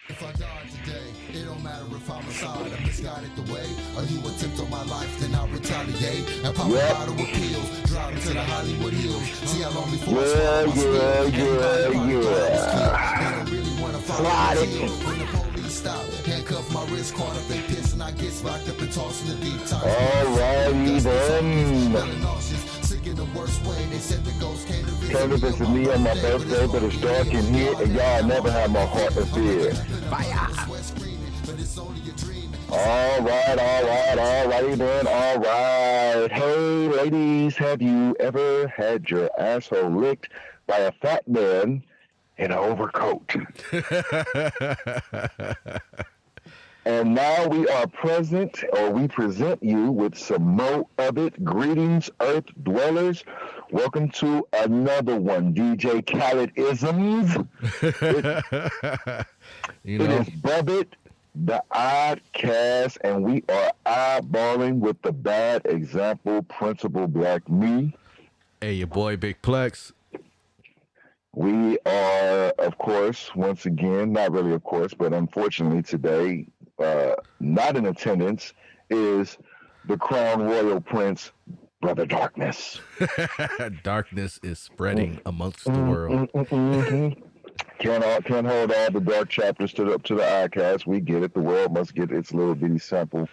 If I die today, it don't matter if I'm aside, I'm misguided the way, or you attempt on my life, then I'll retaliate. And pop a bottle of pills, driving to the Hollywood Hills. See how long before I swallow my spill. Everybody probably thought I was killed. They don't really want to follow the deal. When the police stop, handcuff my wrist, caught up in piss, and I get locked up and tossed in the deep times. Alrighty then. Sick in the worst way. They said the ghost came to visit me on my birthday, but it's dark in here, and y'all never have my heart of fear. Alrighty then, alright. Hey ladies, have you ever had your asshole licked by a fat man in an overcoat? And now we present you with some more of it. Greetings, Earth dwellers. Welcome to another one, DJ Khaled-isms. It is BUB-IT, the ODDKAST, and we are eyeballing with the bad example, Principal Black Me. Hey, your boy, Big Plex. We are, of course, once again, not really of course, but unfortunately today, not in attendance is the Crown Royal Prince, Brother Darkness. Darkness is spreading amongst the world. Can't hold all the dark chapters to the ODDKAST. We get it. The world must get its little bitty sample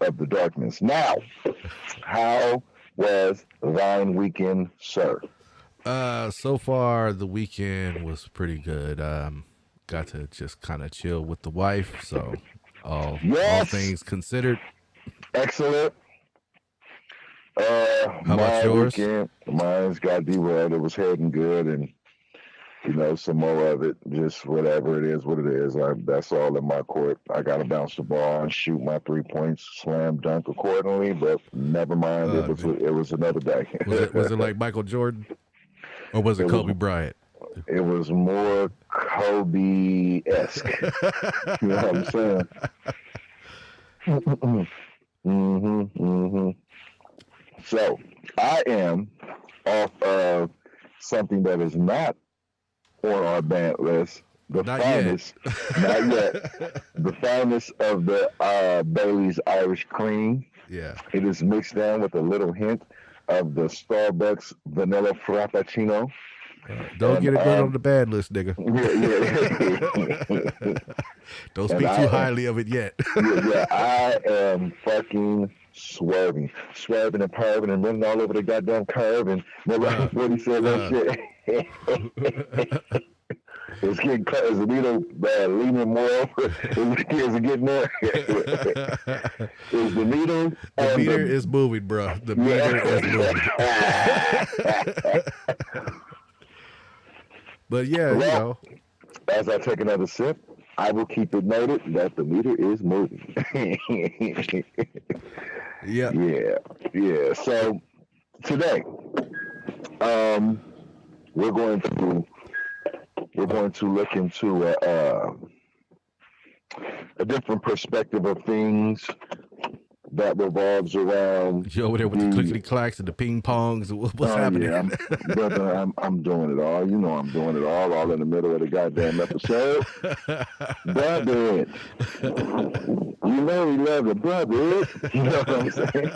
of the darkness. Now, how was thine weekend, sir? So far the weekend was pretty good. Got to just kind of chill with the wife, so all things considered. Excellent. How about yours? Weekend, mine's got derailed. It was heading good, and some more of it, just whatever it is, what it is. That's all in my court. I got to bounce the ball and shoot my 3 points, slam dunk accordingly, but never mind. It was another day. Was it like Michael Jordan? Or was it Kobe Bryant? It was more Kobe-esque. You know what I'm saying? So, I am off of something that is not on our band list. Not yet. The finest of the Bailey's Irish Cream. Yeah. It is mixed down with a little hint of the Starbucks Vanilla Frappuccino. Don't get it good on the bad list, nigga. Yeah. Don't speak too highly of it yet. I am fucking swerving and perving and running all over the goddamn curve, and remember what he said that shit. It's getting cut. Is the needle leaning more over? Is it getting there? Is the needle? The meter is moving, bro. The meter is moving. But yeah, as I take another sip, I will keep it noted that the meter is moving. Yeah. So today, we're going to look into a different perspective of things that revolves around. You over there with the clickety clacks and the ping pongs. What's happening? Yeah, I'm doing it all. You know I'm doing it all in the middle of the goddamn episode. BUB-IT. You know we love the BUB-IT. You know what I'm saying?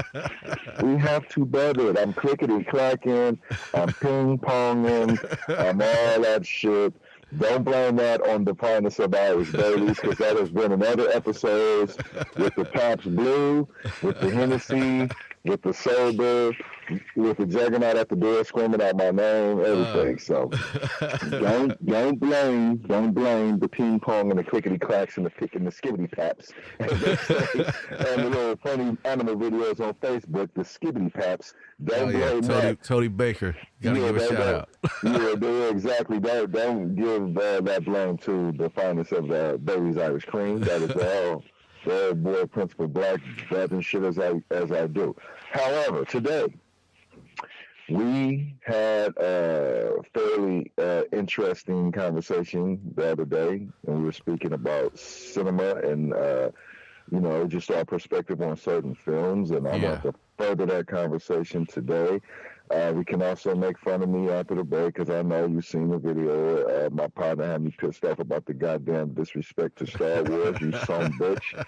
We have to BUB-IT. I'm clickety clacking. I'm ping ponging. I'm all that shit. Don't blame that on the finest of Irish Baileys, because that has been in other episodes with the Pabst Blue, with the Hennessy, with the sober, with the Juggernaut at the door screaming out my name, everything. So don't blame the ping pong and the clickety clacks and the pick and the skibbity paps. And the little funny animal videos on Facebook, the skibbity paps. Don't blame that. Tony Baker. Gotta give a shout out. Exactly. Don't give that blame to the finest of Bailey's Irish Cream. That is all. Boy, Principal Black, bad and shit as I do. However, today we had a fairly interesting conversation the other day, and we were speaking about cinema and you know, just our perspective on certain films, and I want to further that conversation today. We can also make fun of me after the break because I know you've seen the video. My partner had me pissed off about the goddamn disrespect to Star Wars. You son bitch.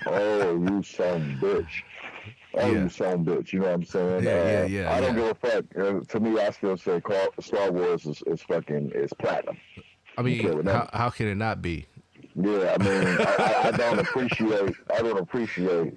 Oh, you son bitch. Oh, you son bitch. You know what I'm saying? I don't give a fuck. To me, I still say Star Wars is platinum. I mean, how can it not be? Yeah, I mean, I don't appreciate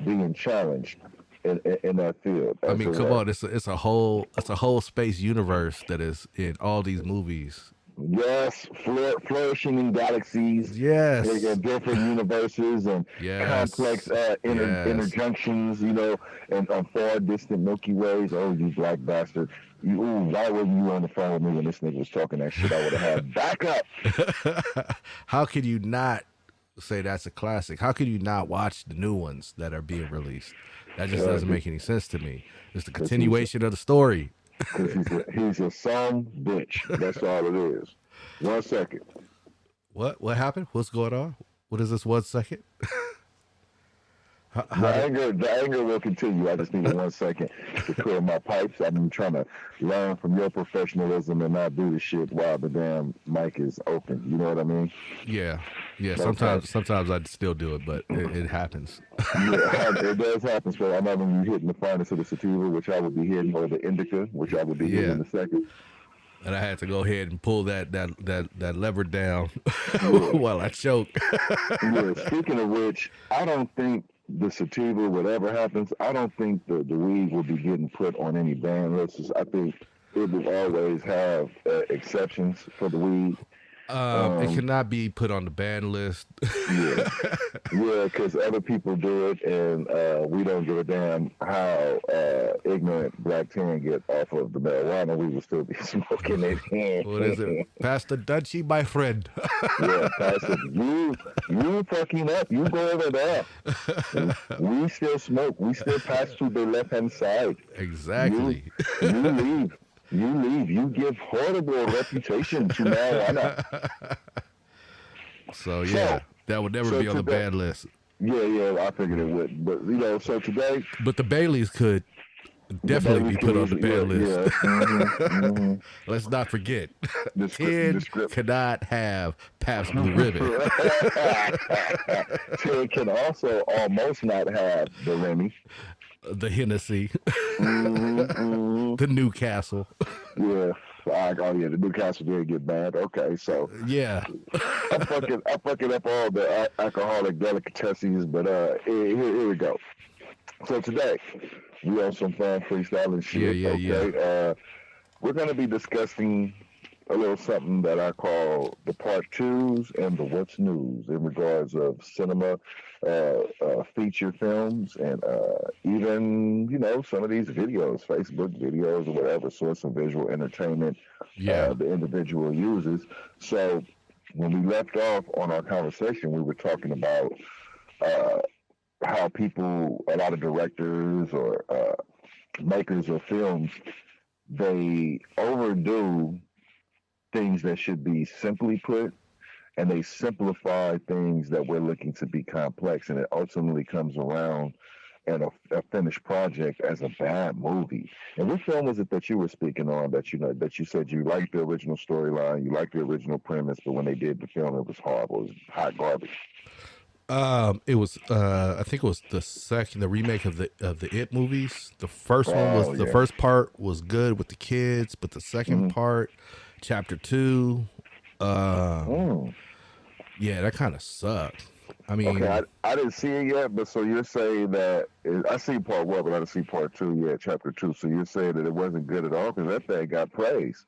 being challenged in that field. I mean, come on, it's a whole space universe that is in all these movies. Yes, flourishing in galaxies. Yes, in different universes and complex interjunctions. You know, and on far distant Milky Ways. Oh, you black bastard! Why wasn't you on the phone with me when this nigga was talking that shit? I would have had backup. How could you not say that's a classic? How could you not watch the new ones that are being released? That just doesn't make any sense to me. It's the continuation of the story. He's a son bitch. That's all it is. 1 second. What happened? What's going on? What is this 1 second? The anger will continue. I just need 1 second to clear my pipes. I'm trying to learn from your professionalism and not do the shit while the damn mic is open. You know what I mean? Yeah. Sometimes I still do it, but it happens. It does happen. So I know when you're hitting the finest of the sativa, which I would be hitting, or the indica, which I would be hitting in a second. And I had to go ahead and pull that lever down while I choke. Speaking of which, I don't think the sativa, whatever happens, I don't think the weed will be getting put on any ban lists. I think it will always have exceptions for the weed. It cannot be put on the ban list. Because other people do it, and we don't give a damn how ignorant black teen get off of the marijuana. We will still be smoking it. What is it? Pastor Dutchie, my friend. Pastor, you fucking up. You go over there. We still smoke. We still pass to the left-hand side. Exactly. You leave. You leave. You give horrible reputation to marijuana. So that would never be on the bad list. Yeah, I figured it would. But so today. But the Baileys could definitely be put on the bad list. Let's not forget. Ted cannot have Pabst Blue Ribbon. Ted can also almost not have the Remy. The Hennessy, the Newcastle. The Newcastle did get bad. Okay, so I'm fucking up all the alcoholic delicatessens, but here we go. So today we on some fun freestyling shit. We're gonna be discussing a little something that I call the part twos and the what's news in regards of cinema, feature films, and even some of these videos, Facebook videos or whatever source of visual entertainment the individual uses. So when we left off on our conversation, we were talking about how a lot of directors or makers of films, they overdo things that should be simply put, and they simplify things that we're looking to be complex, and it ultimately comes around and a finished project as a bad movie. And what film was it that you were speaking on that you said you liked the original storyline, you liked the original premise, but when they did the film, it was horrible, it was hot garbage? It was I think it was the remake of the It movies. The first one was the first part was good with the kids, but the second part, chapter 2, that kind of sucked. I mean, I didn't see it yet, but so you're saying that I see part 1, but I didn't see part 2 yet, chapter 2. So you're saying that it wasn't good at all because that thing got praise.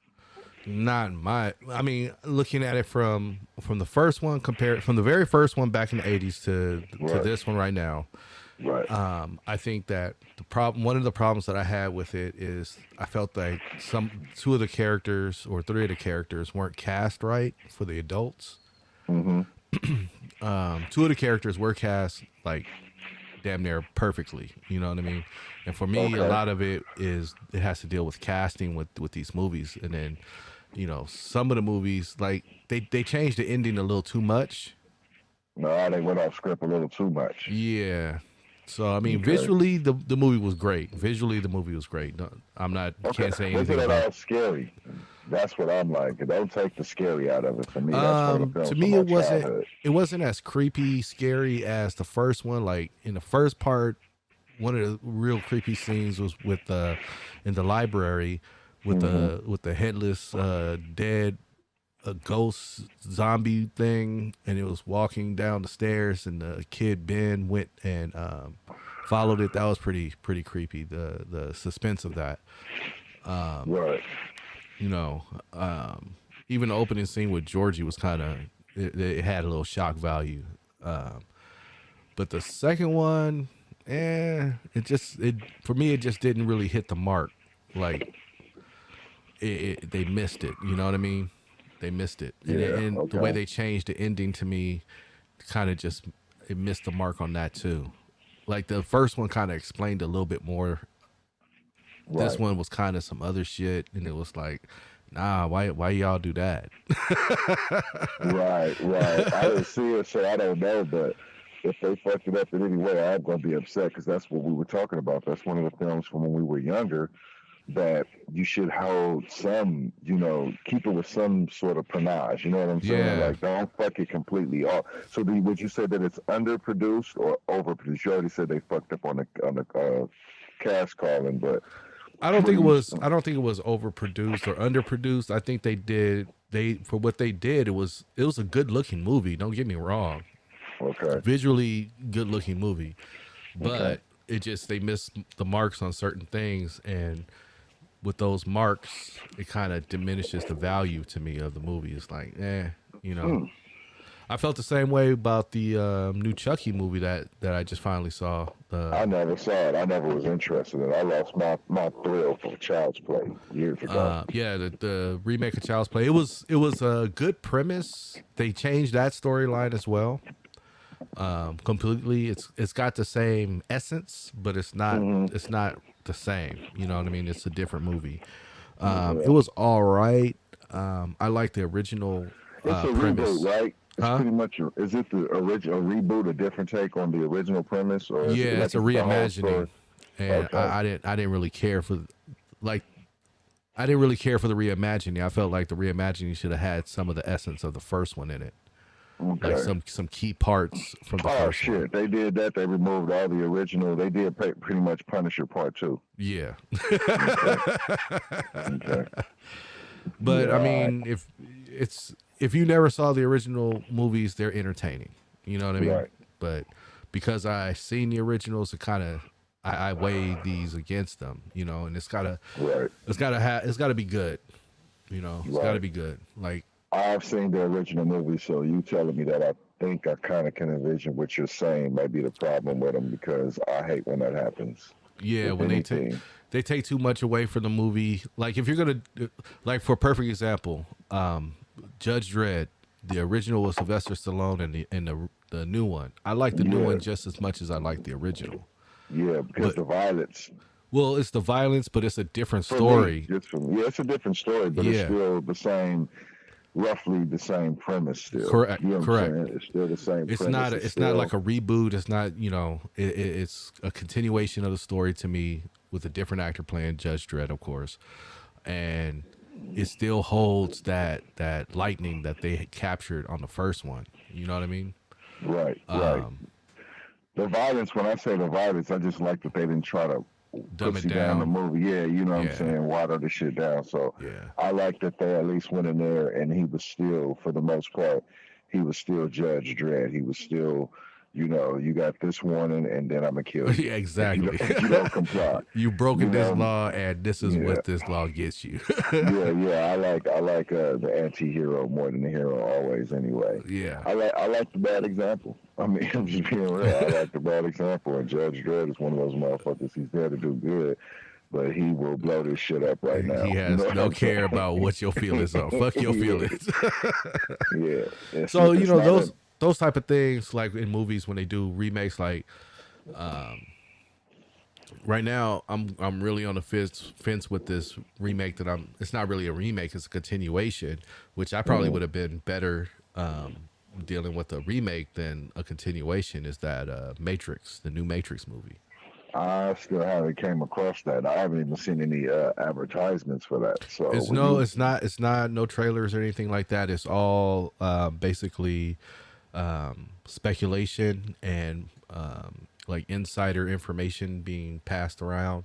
Looking at it from the first one, from the very first one back in the 80s to this one right now. Right. I think that one of the problems that I had with it is I felt like 2 of the characters or 3 of the characters weren't cast right for the adults. 2 of the characters were cast like damn near perfectly, you know what I mean? And for me, a lot of it has to deal with casting with these movies. And then, some of the movies, like they changed the ending a little too much. No, they went off script a little too much. Yeah. So I mean, Okay. visually the movie was great. Visually the movie was great. No, I'm not can't say anything Wasn't it about. all scary? That's what I'm like. Don't take the scary out of it. For me, that's one of the films To from me my it wasn't. childhood. It wasn't as creepy, scary as the first one. Like in the first part, one of the real creepy scenes was with in the library with the headless dead a ghost zombie thing, and it was walking down the stairs, and the kid Ben went and followed it. That was pretty creepy. The suspense of that. Right. You know, even the opening scene with Georgie was kind of it had a little shock value. But the second one, it for me it just didn't really hit the mark. Like they missed it. You know what I mean? They missed it, and the way they changed the ending to me, kind of just it missed the mark on that too. Like the first one kind of explained a little bit more. Right. This one was kind of some other shit, and it was like, nah, why y'all do that? Right. I didn't see it, so I don't know. But if they fucked it up in any way, I'm gonna be upset because that's what we were talking about. That's one of the films from when we were younger that you should hold some, keep it with some sort of panache. You know what I'm saying? Yeah. Like, don't fuck it completely off. So, would you say that it's underproduced or overproduced? You already said they fucked up on the cast calling, but I don't think it was overproduced or underproduced. I think for what they did, it was a good looking movie. Don't get me wrong. Okay. Visually good looking movie, but they missed the marks on certain things, and with those marks, it kind of diminishes the value to me of the movie. It's like, I felt the same way about the new Chucky movie that I just finally saw. I never saw it. I never was interested in it. I lost my thrill for Child's Play years ago. The remake of Child's Play. It was a good premise. They changed that storyline as well. Completely. It's got the same essence, but it's not the same. You know what I mean? It's a different movie. It was all right. I like the original it's a premise. Reboot, right? It's pretty much. Is it the original reboot, a different take on the original premise, or is it like it's a reimagining, and Okay. I didn't really care for the reimagining. I felt like the reimagining should have had some of the essence of the first one in it. Okay. Like some key parts from the first one. They did that. They removed all the original. They did pretty much Punisher Part 2. Yeah. Okay. But I mean, if you never saw the original movies, they're entertaining. You know what I mean? Right. But because I seen the originals, it kind of I weigh these against them. And it's gotta be good. It's gotta be good. Like. I've seen the original movie, so you telling me that I think I kind of can envision what you're saying might be the problem with them, because I hate when that happens. Yeah, when they take too much away from the movie. Like if you're gonna, like for a perfect example, Judge Dredd, the original was Sylvester Stallone, and the new one. I like the new one just as much as I like the original. Yeah, because the violence. Well, it's the violence, but it's a different story. It's a different story, but it's still the same. Roughly the same premise still. Correct. You know what Correct. I'm saying? It's still the same it's premise. It's not like a reboot. It's not, it's a continuation of the story to me, with a different actor playing Judge Dredd, of course. And it still holds that lightning that they had captured on the first one. You know what I mean? Right. The violence, when I say the violence, I just like that they didn't try to dumb it down the movie. Yeah, you know what I'm saying? Water the shit down. So I like that they at least went in there and he was still, for the most part, he was still Judge Dredd. He was still, you got this warning and then I'm going to kill you. Yeah, exactly. You don't comply. You've broken this law, and this is what this law gets you. I like the anti-hero more than the hero always anyway. Yeah. I like the bad example. I mean, I'm just being real. I like the bad example, and Judge Dredd is one of those motherfuckers. He's there to do good, but he will blow this shit up right now. He has no care about what your feelings are. Fuck your feelings. Yeah. So those type of things, like in movies when they do remakes, like right now I'm really on the fence with this remake it's not really a remake, it's a continuation, which I probably would have been better dealing with a remake than a continuation is that Matrix, the new Matrix movie. I still haven't came across that. I haven't even seen any advertisements for that. So It's not no trailers or anything like that. It's all basically speculation and like insider information being passed around,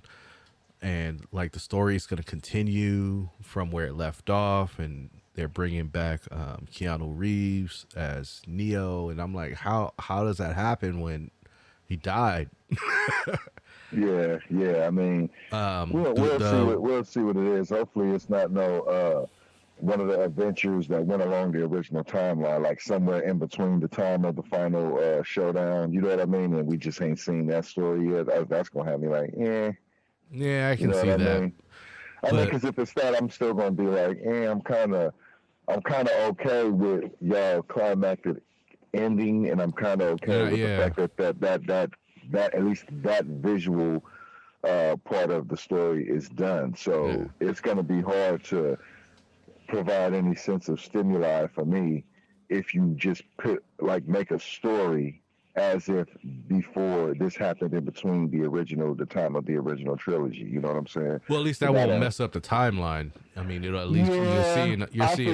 and like the story is going to continue from where it left off, and they're bringing back Keanu Reeves as Neo, and I'm like, how does that happen when he died? Yeah. I mean, we'll see what it is. Hopefully, it's not one of the adventures that went along the original timeline, like somewhere in between the time of the final showdown. You know what I mean? And we just ain't seen that story yet. That's gonna have me like, yeah, I can see that. I mean, because if it's that, I'm still gonna be like, I'm kind of okay with y'all climactic ending, and I'm kind of okay with the fact that at least that visual part of the story is done. So it's going to be hard to provide any sense of stimuli for me if you just make a story as if before this happened in between the time of the original trilogy. You know what I'm saying? Well, at least that won't mess up the timeline. I mean, it'll at least you're seeing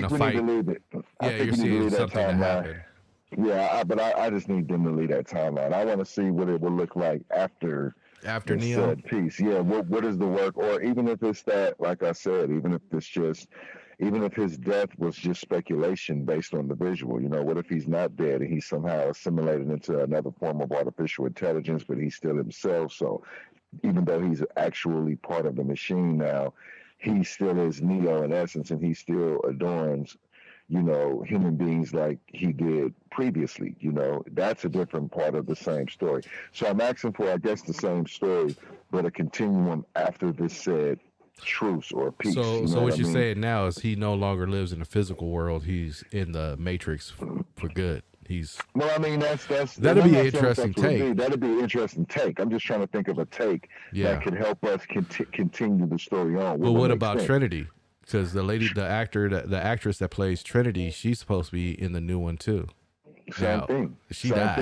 a fight. You're seeing something that happened. Yeah, but I just need them to leave that timeline. I want to see what it will look like after Neo said piece. Yeah, what is the work, or even if it's that, like I said, even if his death was just speculation based on the visual. You know, what if he's not dead and he's somehow assimilated into another form of artificial intelligence, but he's still himself? So even though he's actually part of the machine now, he still is Neo in essence, and he still adorns, human beings like he did previously. That's a different part of the same story. So I'm asking for, I guess, the same story, but a continuum after this said truce or peace. So what you're saying now is he no longer lives in the physical world. He's in the Matrix for good. Well, I mean, that'd be an interesting take. That'd be an interesting take. I'm just trying to think of a take that could help us continue the story on. Well, what about Trinity? Because the actress that plays Trinity, she's supposed to be in the new one too. Same thing. She died.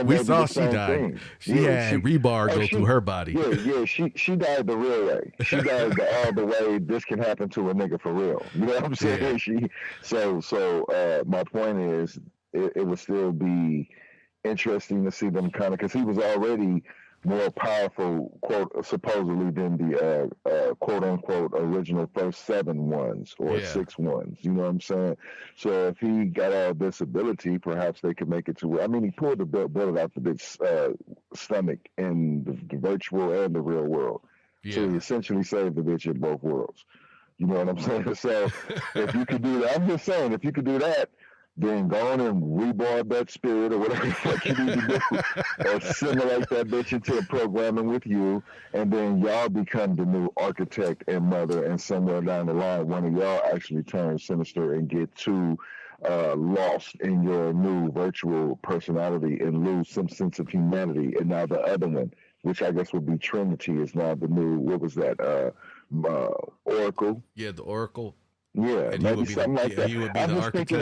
We saw she died. She had rebar go through her body. Yeah. She died the real way. She died all the way. This can happen to a nigga for real. You know what I'm saying? Yeah. My point is, it would still be interesting to see them kind of, because he was already more powerful, quote, supposedly, than the quote unquote original first 7 ones or 6 ones. You know what I'm saying? So if he got all this ability, perhaps they could make it to where, I mean, he pulled the bullet out the bitch's stomach in the virtual and the real world. Yeah. So he essentially saved the bitch in both worlds. You know what I'm saying? So if you could do that, I'm just saying, if you could do that, then go on and rebar that spirit or whatever the fuck you need to do, or assimilate that bitch into a programming with you, and then y'all become the new architect and mother, and somewhere down the line, one of y'all actually turns sinister and get too lost in your new virtual personality and lose some sense of humanity, and now the other one, which I guess would be Trinity, is now the new, what was that, Oracle? Yeah, the Oracle. Yeah, and maybe something like that. He would be the architect.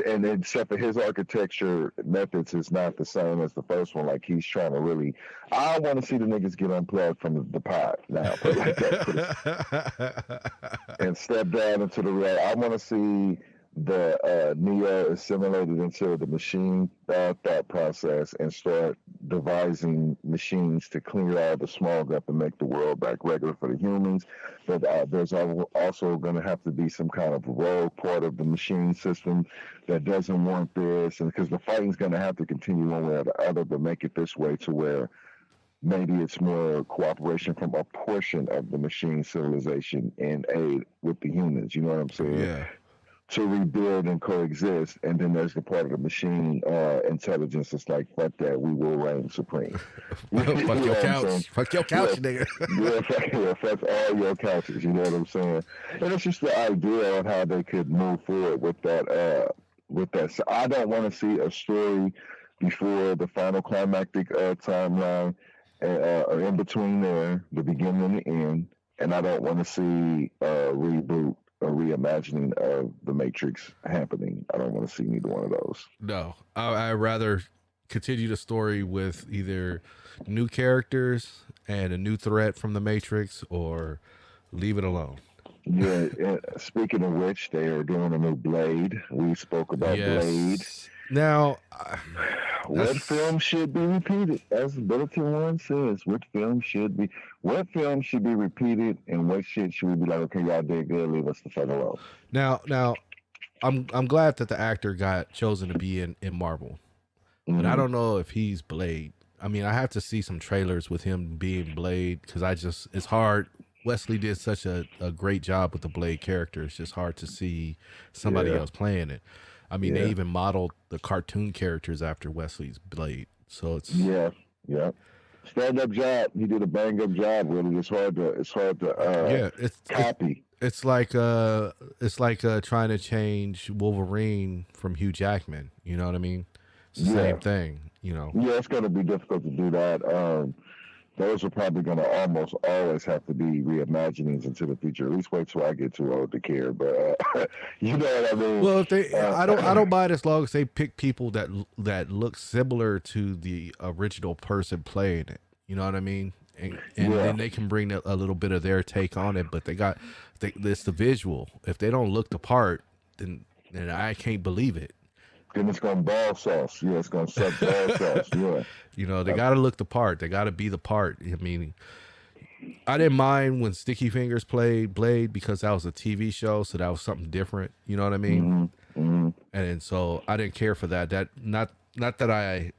And except for his architecture methods is not the same as the first one. Like, he's trying to really, I want to see the niggas get unplugged from the pod now, put it like that, and step down into the real. I want to see the Neo assimilated into the machine thought process and start devising machines to clear all the smog up and make the world back regular for the humans. But there's also going to have to be some kind of rogue part of the machine system that doesn't want this, and because the fighting's going to have to continue one way or the other, but make it this way to where maybe it's more cooperation from a portion of the machine civilization in aid with the humans. You know what I'm saying? Yeah. To rebuild and coexist, and then there's the part of the machine intelligence that's like, fuck that, we will reign supreme. Fuck your couch. Fuck your couch, nigga. Fuck all your couches, you know what I'm saying? And it's just the idea of how they could move forward with that. So I don't want to see a story before the final climactic timeline, or in between there, the beginning and the end, and I don't want to see a reboot reimagining of the Matrix happening. I don't want to see neither one of those. No, I'd rather continue the story with either new characters and a new threat from the Matrix, or leave it alone. Yeah. And speaking of which, they are doing a new Blade. We spoke about Blade. Now, what film should be repeated? As Bulletin One says, what film should be repeated, and what shit should we be like? Okay, y'all did good. Leave us the fuck alone. Now, I'm glad that the actor got chosen to be in Marvel, but I don't know if he's Blade. I mean, I have to see some trailers with him being Blade, because it's hard. Wesley did such a great job with the Blade character. It's just hard to see somebody else playing it. I mean, they even modeled the cartoon characters after Wesley's Blade. So it's stand up job. He did a bang up job. Really, it's hard to copy. It's like trying to change Wolverine from Hugh Jackman. You know what I mean? It's the same thing. You know. Yeah, it's going to be difficult to do that. Those are probably going to almost always have to be reimaginings into the future. At least wait till I get too old to care. But you know what I mean. Well, if they, I don't mind as long as they pick people that look similar to the original person playing it. You know what I mean? And then they can bring a little bit of their take on it. But it's the visual. If they don't look the part, then I can't believe it. Then it's going to ball sauce. Yeah, it's going to suck ball sauce. Yeah. You know, they got to look the part. They got to be the part. I mean, I didn't mind when Sticky Fingers played Blade, because that was a TV show, so that was something different. You know what I mean? And so I didn't care for that. That not that I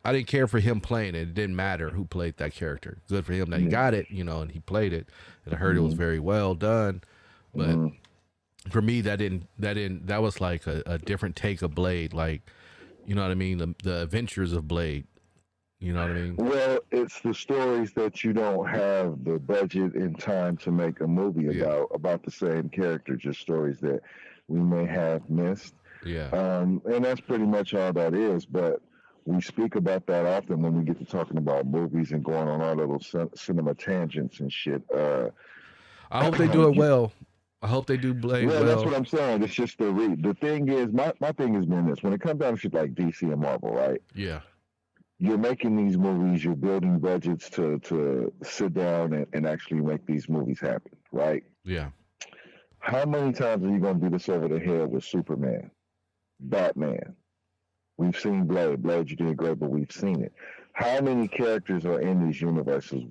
didn't care for him playing it. It didn't matter who played that character. Good for him that he got it, you know, and he played it. And I heard it was very well done. But for me, that was like a different take of Blade. Like, you know what I mean? The adventures of Blade. You know what I mean? Well, it's the stories that you don't have the budget and time to make a movie about the same character, just stories that we may have missed. Yeah. And that's pretty much all that is. But we speak about that often when we get to talking about movies and going on our little cinema tangents and shit. I hope they do it well. I hope they do Blade well. That's what I'm saying. It's just the thing is, my thing has been this. When it comes down to shit like DC and Marvel, right? Yeah. You're making these movies, you're building budgets to sit down and actually make these movies happen, right? Yeah. How many times are you going to beat us over the head with Superman, Batman? We've seen Blade. Blade, you did great, but we've seen it. How many characters are in these universes?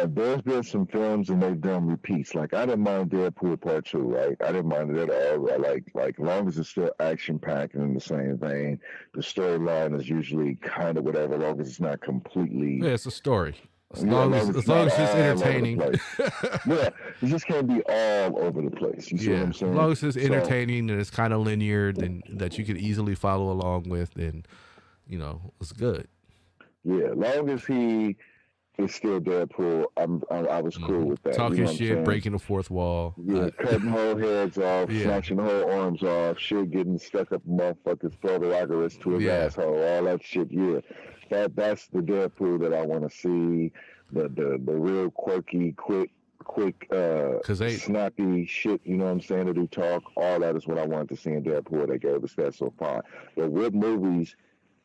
There's been some films and they've done repeats. Like, I didn't mind Deadpool Part 2, right? I didn't mind it at all. Like as long as it's still action-packed and in the same vein, the storyline is usually kind of whatever, as long as it's not completely... Yeah, it's a story. As long as it's entertaining. Yeah, it just can't be all over the place. You see what I'm saying? As long as it's entertaining and it's kind of linear, then that you can easily follow along with, and, you know, it's good. Yeah, as long as he... It's still Deadpool. I was cool with that. Talking shit, breaking the fourth wall. Yeah, cutting whole heads off, snatching whole arms off, shit getting stuck up in motherfuckers, throw the rocket to his asshole, all that shit. Yeah, that's the Deadpool that I want to see. The real quirky, quick, snappy shit. You know what I'm saying? To do talk, all that is what I wanted to see in Deadpool. They gave us that so far. But what movies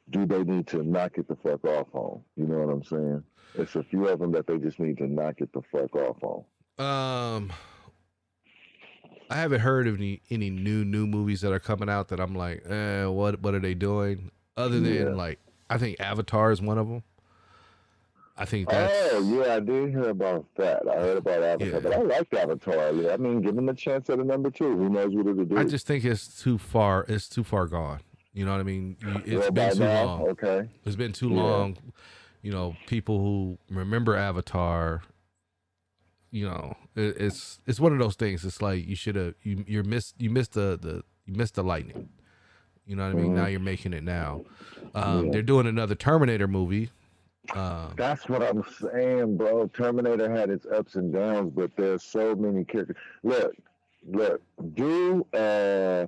do they need to knock it the fuck off on? You know what I'm saying? It's a few of them that they just need to knock it the fuck off on. I haven't heard of any new movies that are coming out that I'm like, what are they doing? Other than like, I think Avatar is one of them. I think that's... Oh, yeah, I did hear about that. I heard about Avatar, but I liked Avatar. Yeah, I mean, give them a chance at a number 2. Who knows what it'll do? I just think it's too far gone. You know what I mean? It's been too long. Okay. It's been too long. You know, people who remember Avatar, you know, it's one of those things. It's like you should have you missed the lightning. You know what I mean? Now you're making it now. They're doing another Terminator movie. That's what I'm saying, bro. Terminator had its ups and downs, but there's so many characters. Look, do a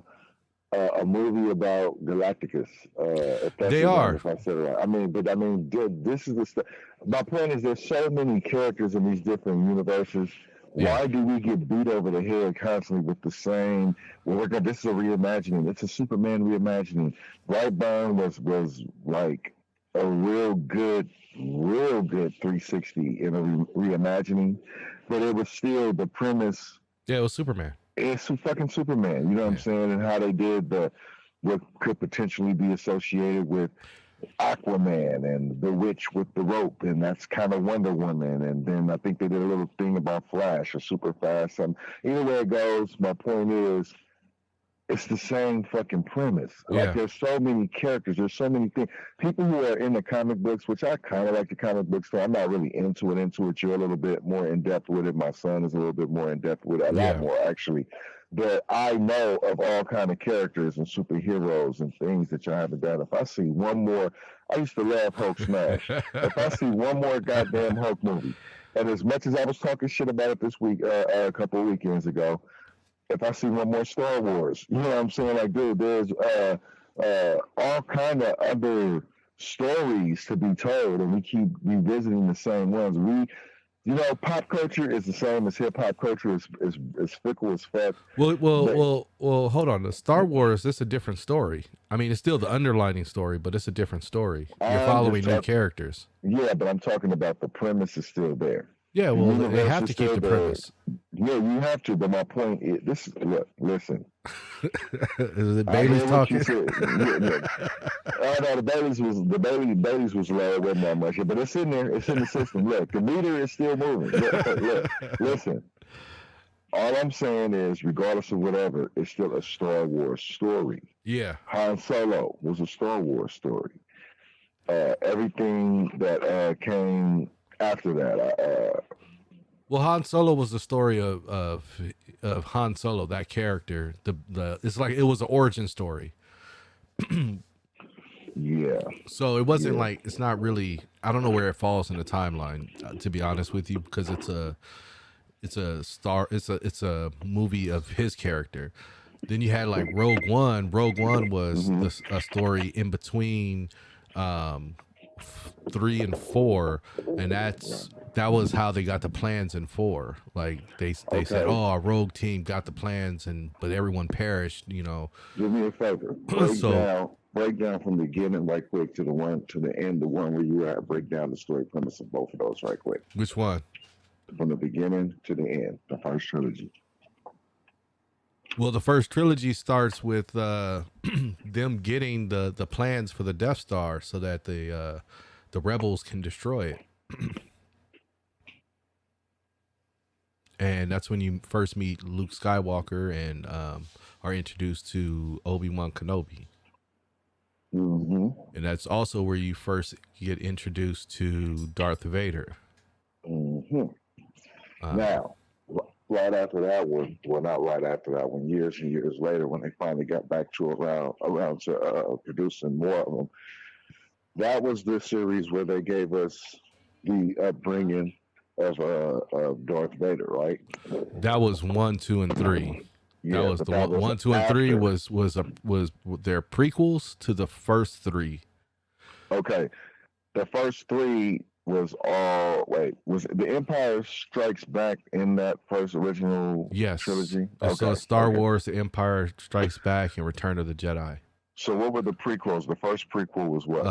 movie about Galacticus. If that's they are. If I said it right. This is the stuff. My point is, there's so many characters in these different universes. Why do we get beat over the head constantly with the same? Well, this is a reimagining. It's a Superman reimagining. Brightburn was like a real good 360 in a reimagining, but it was still the premise. Yeah, it was Superman. It's fucking Superman. You know what I'm saying? And how they did what could potentially be associated with Aquaman and the witch with the rope, and that's kind of Wonder Woman. And then I think they did a little thing about Flash or Super Fast. Either way it goes, my point is, it's the same fucking premise. Yeah. Like, there's so many characters, there's so many things. People who are in the comic books, which I kind of like the comic books, so I'm not really into it. You're a little bit more in depth with it. My son is a little bit more in depth with it, a lot more actually. But I know of all kind of characters and superheroes and things that y'all haven't done. If I see one more, I used to love Hulk Smash. If I see one more goddamn Hulk movie, and as much as I was talking shit about it this week, a couple of weekends ago, if I see one more Star Wars, you know what I'm saying? Like, dude, there's all kind of other stories to be told, and we keep revisiting the same ones. Pop culture is the same as hip hop culture. Is fickle as fuck. Well, hold on. The Star Wars, it's a different story. I mean, it's still the underlining story, but it's a different story. You're following new characters. Yeah, but I'm talking about the premise is still there. Yeah, well, they have to keep the premise. Yeah, you have to. But my point is, listen. Is it Bailey's talking? Look. No, the Bailey's was low. It wasn't that much, but it's in there. It's in the system. Look, the meter is still moving. Look, listen. All I'm saying is, regardless of whatever, it's still a Star Wars story. Yeah. Han Solo was a Star Wars story. Everything that came after that. Well, Han Solo was the story of Han Solo, that character. It's like it was an origin story. Yeah. So it wasn't like, it's not really. I don't know where it falls in the timeline, to be honest with you, because it's a movie of his character. Then you had like Rogue One. Rogue One was a story in between 3 and 4, and that was how they got the plans in 4. Like they said, oh, our rogue team got the plans, but everyone perished. Do me a favor. Break down from the beginning right quick to the end, the one where you at. Break down the story premise of both of those right quick. Which one? From the beginning to the end, the first trilogy. Well, the first trilogy starts with them getting the plans for the Death Star so that the rebels can destroy it. And that's when you first meet Luke Skywalker and are introduced to Obi-Wan Kenobi. Mm-hmm. And that's also where you first get introduced to Darth Vader. Mm-hmm. Now, right after that one, well, not right after that one, years and years later, when they finally got back to around to producing more of them, that was the series where they gave us the upbringing of Darth Vader, right? That was 1, 2, and 3. Yeah, that was the 1, 2, and 3 was their prequels to the first 3. Okay, the first 3 was the Empire Strikes Back in that first original trilogy? Okay. So Star Wars, The Empire Strikes Back, and Return of the Jedi. So what were the prequels? The first prequel was what?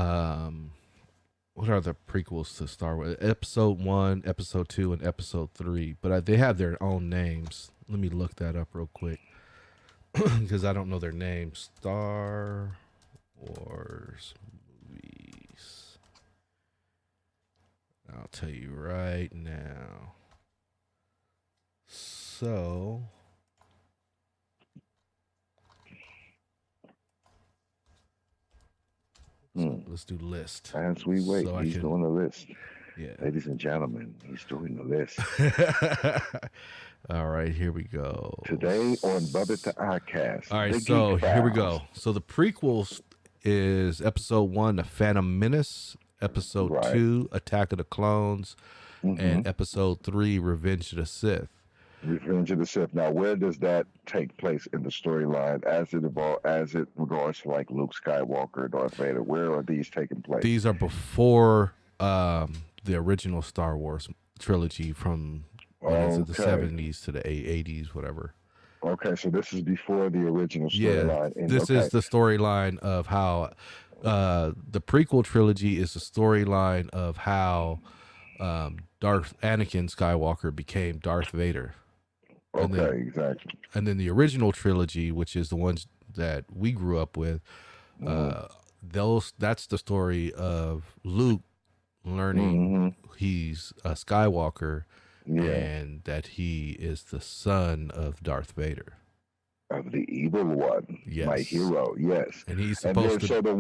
What are the prequels to Star Wars? Episode 1, Episode 2, and Episode 3. But they have their own names. Let me look that up real quick because I don't know their names. Star Wars movies. I'll tell you right now. So let's do list. As we wait, he's doing the list. Yeah. Ladies and gentlemen, he's doing the list. All right, here we go. Today on BUB-IT. All right, so here we go. So the prequels is Episode 1, The Phantom Menace, Episode 2, Attack of the Clones, and Episode 3, Revenge of the Sith. Revenge of the Sith. Now, where does that take place in the storyline as it regards to like Luke Skywalker, Darth Vader? Where are these taking place? These are before the original Star Wars trilogy from Went into the Okay. 70s to the 80s, whatever. Okay, so this is before the original Yeah, storyline. And this okay, is the storyline of how the prequel trilogy is the storyline of how Anakin Skywalker became Darth Vader. And okay, then, exactly. and then the original trilogy, which is the ones that we grew up with, that's the story of Luke learning he's a Skywalker Yeah, and that he is the son of Darth Vader. of the evil one, my Yes. hero. Yes, And he's and supposed then so the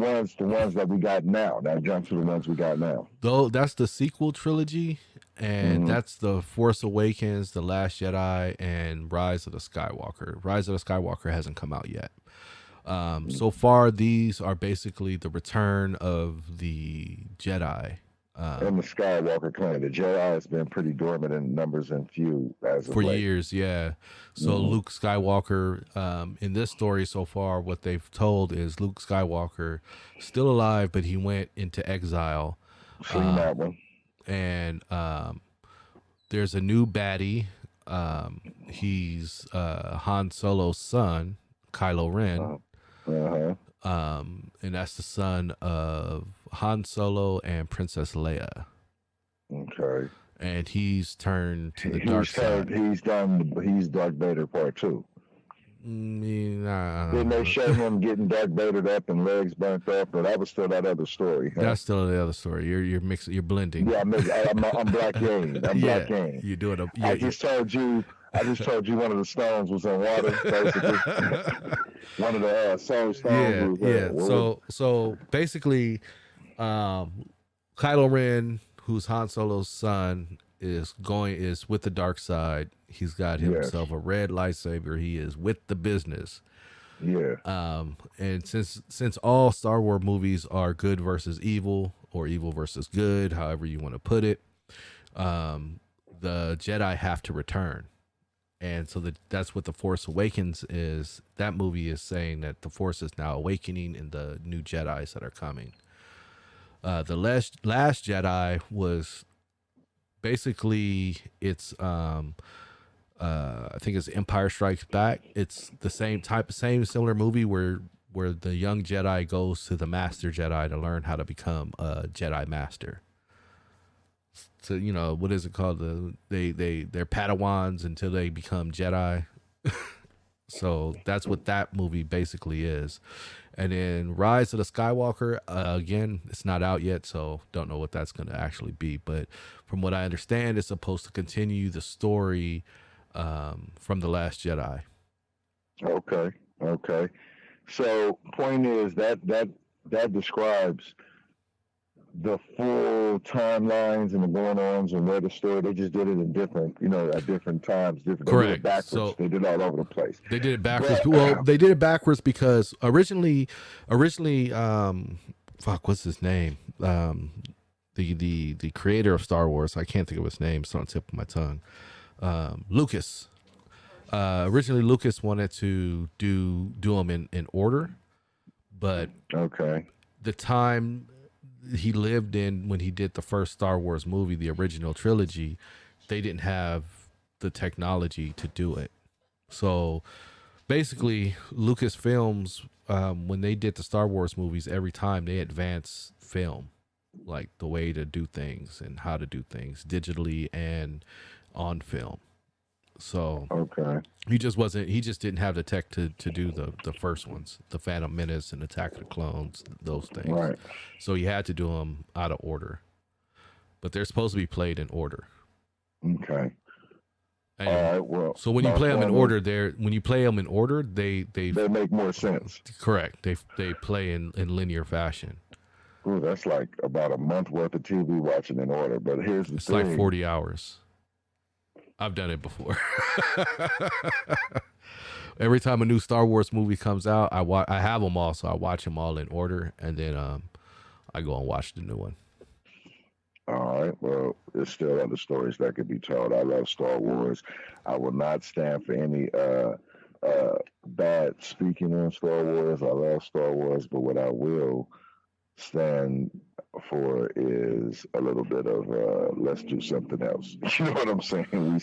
ones that we got now. Now jump to the ones we got now. though that's the sequel trilogy, and that's the Force Awakens, The Last Jedi, and Rise of the Skywalker. Rise of the Skywalker hasn't come out yet. So far, these are basically the return of the Jedi. And the Skywalker clan. The Jedi has been pretty dormant in numbers and few as of For late. years, yeah. So Luke Skywalker, in this story so far, what they've told is Luke Skywalker still alive, but he went into exile. Seen that one. And there's a new baddie. He's Han Solo's son, Kylo Ren. And that's the son of Han Solo and Princess Leia. Okay. And he's turned to the dark side. He's Darth Vader Part 2. Nah, Didn't they show him getting Darth Vadered up and legs burnt off? But that was still that other story. Huh? That's still the other story. You're mixing. You're blending. Yeah, I'm Black Game. I'm Black Game. You're doing a. I just told you one of the stones was in water, basically. One of the soul stones. So basically, Kylo Ren, who's Han Solo's son, is with the dark side. He's got himself a red lightsaber. He is with the business. Yeah. And since all Star Wars movies are good versus evil or evil versus good, however you want to put it, the Jedi have to return. And so that's what The Force Awakens is. That movie is saying that the Force is now awakening in the new Jedis that are coming. The last Jedi was basically it's I think it's Empire Strikes Back. It's the same similar movie where the young Jedi goes to the Master Jedi to learn how to become a Jedi Master. So what is it called? They're Padawans until they become Jedi. So that's what that movie basically is. And then Rise of the Skywalker, again, it's not out yet, so don't know what that's going to actually be. But from what I understand, it's supposed to continue the story from The Last Jedi. Okay. So point is that describes the full timelines and the going-ons and where the story. They just did it in different, at different times. Correct. They did it backwards. So they did it all over the place. They did it backwards. Well, they did it backwards because originally, what's his name? The creator of Star Wars. I can't think of his name. It's on the tip of my tongue. Lucas. Originally, Lucas wanted to do them in order, but the time he lived in when he did the first Star Wars movie, the original trilogy, they didn't have the technology to do it. So basically, Lucasfilms, when they did the Star Wars movies, every time they advanced film, like the way to do things and how to do things digitally and on film. So he just didn't have the tech to do the first ones, the Phantom Menace and Attack of the Clones, those things. Right. So he had to do them out of order, but they're supposed to be played in order. Okay. And all right. Well, so when you play them in order, they make more sense. Correct. They play in linear fashion. Ooh, that's like about a month worth of TV watching in order. But here's the thing. It's like 40 hours. I've done it before. Every time a new Star Wars movie comes out, I have them all, so I watch them all in order, and then I go and watch the new one. All right. Well, there's still other stories that could be told. I love Star Wars. I will not stand for any bad speaking on Star Wars. I love Star Wars, but what I will stand for is a little bit of let's do something else. You know what I'm saying?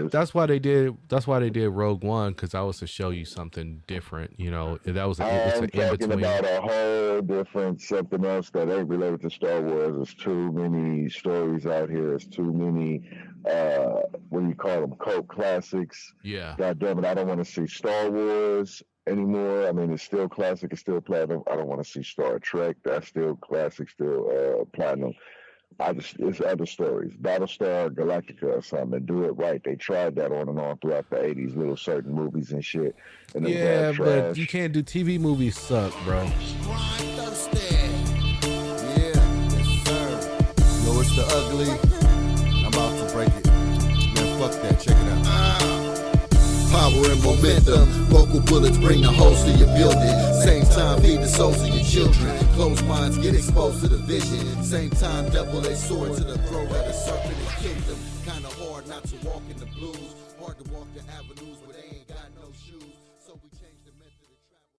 That's why they did Rogue One, because that was to show you something different. You know, that was it's an in between. I'm talking about a whole different something else that ain't related to Star Wars. There's too many stories out here. There's too many what do you call them, cult classics. Yeah. God damn it, I don't want to see Star Wars anymore. I mean, it's still classic, it's still platinum. I don't want to see Star Trek. That's still classic, still platinum. It's other stories. Battlestar Galactica or something. Do it right. They tried that on and on throughout the 80s, little certain movies and shit. And yeah, but you can't do TV movies suck, bro. Yeah, yes, sir. Know it's the ugly. I'm about to break it. Man, fuck that. Check it out. Power and momentum, vocal bullets bring the host to your building. Same time feed the souls of your children. Closed minds get exposed to the vision. Same time double-edged sword to the throat of the serpent and kick them. Kinda hard not to walk in the blues. Hard to walk the avenues where they ain't got no shoes.